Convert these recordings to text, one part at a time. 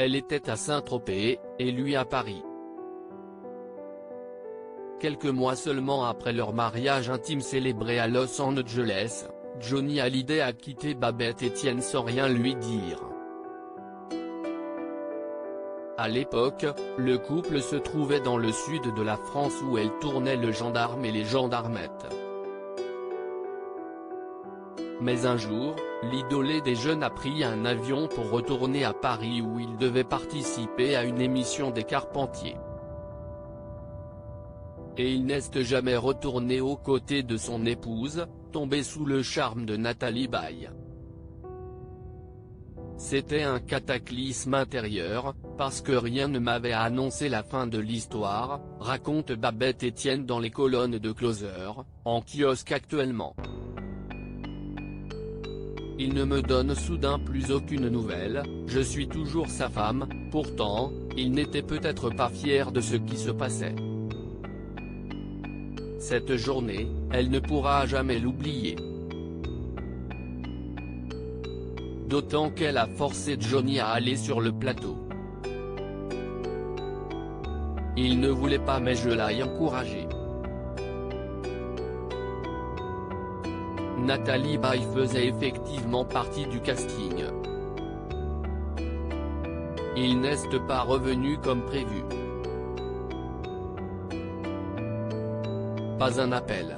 Elle était à Saint-Tropez, et lui à Paris. Quelques mois seulement après leur mariage intime célébré à Los Angeles, Johnny Hallyday a quitté Babette Etienne sans rien lui dire. À l'époque, le couple se trouvait dans le sud de la France où elle tournait Le Gendarme et les Gendarmettes. Mais un jour, l'idolé des jeunes a pris un avion pour retourner à Paris où il devait participer à une émission des Carpentiers. Et il n'est jamais retourné aux côtés de son épouse, tombé sous le charme de Nathalie Baye. C'était un cataclysme intérieur, parce que rien ne m'avait annoncé la fin de l'histoire, raconte Babette Etienne dans les colonnes de Closer, en kiosque actuellement. Il ne me donne soudain plus aucune nouvelle, je suis toujours sa femme, pourtant, il n'était peut-être pas fier de ce qui se passait. Cette journée, elle ne pourra jamais l'oublier. D'autant qu'elle a forcé Johnny à aller sur le plateau. Il ne voulait pas mais je l'ai encouragé. Nathalie Baye faisait effectivement partie du casting. Il n'est pas revenu comme prévu. Pas un appel.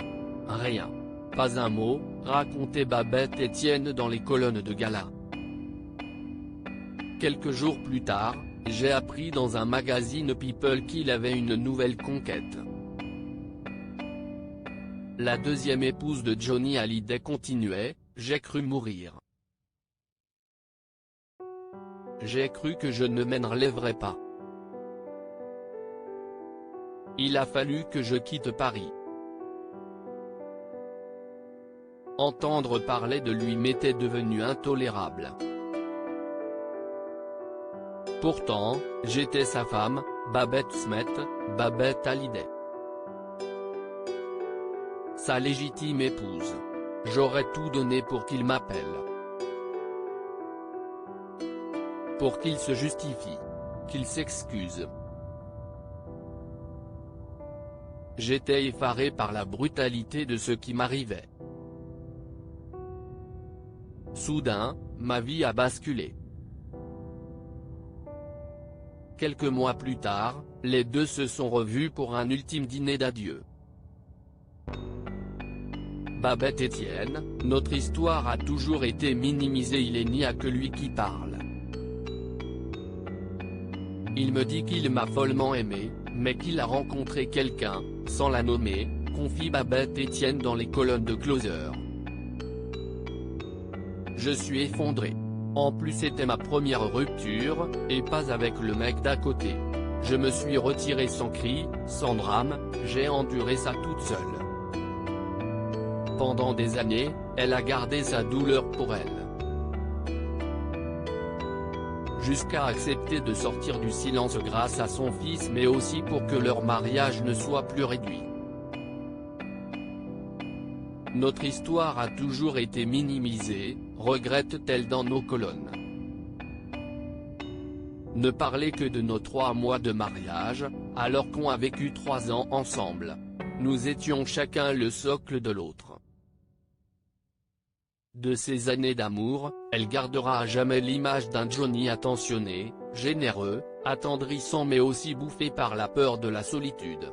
Rien. Pas un mot, racontait Babette Etienne dans les colonnes de gala. Quelques jours plus tard, j'ai appris dans un magazine People qu'il avait une nouvelle conquête. La deuxième épouse de Johnny Hallyday continuait, j'ai cru mourir. J'ai cru que je ne m'en relèverais pas. Il a fallu que je quitte Paris. Entendre parler de lui m'était devenu intolérable. Pourtant, j'étais sa femme, Babette Smet, Babette Hallyday. Sa légitime épouse. J'aurais tout donné pour qu'il m'appelle. Pour qu'il se justifie. Qu'il s'excuse. J'étais effaré par la brutalité de ce qui m'arrivait. Soudain, ma vie a basculé. Quelques mois plus tard, les deux se sont revus pour un ultime dîner d'adieu. Babette Etienne, notre histoire a toujours été minimisée, il n'y a que lui qui parle. Il me dit qu'il m'a follement aimé, mais qu'il a rencontré quelqu'un, sans la nommer, confie Babette Etienne dans les colonnes de Closer. Je suis effondré. En plus c'était ma première rupture, et pas avec le mec d'à côté. Je me suis retiré sans cri, sans drame, j'ai enduré ça toute seule. Pendant des années, elle a gardé sa douleur pour elle. Jusqu'à accepter de sortir du silence grâce à son fils mais aussi pour que leur mariage ne soit plus réduit. Notre histoire a toujours été minimisée, regrette-t-elle dans nos colonnes. Ne parler que de nos 3 mois de mariage, alors qu'on a vécu 3 ans ensemble. Nous étions chacun le socle de l'autre. De ces années d'amour, elle gardera à jamais l'image d'un Johnny attentionné, généreux, attendrissant mais aussi bouffé par la peur de la solitude.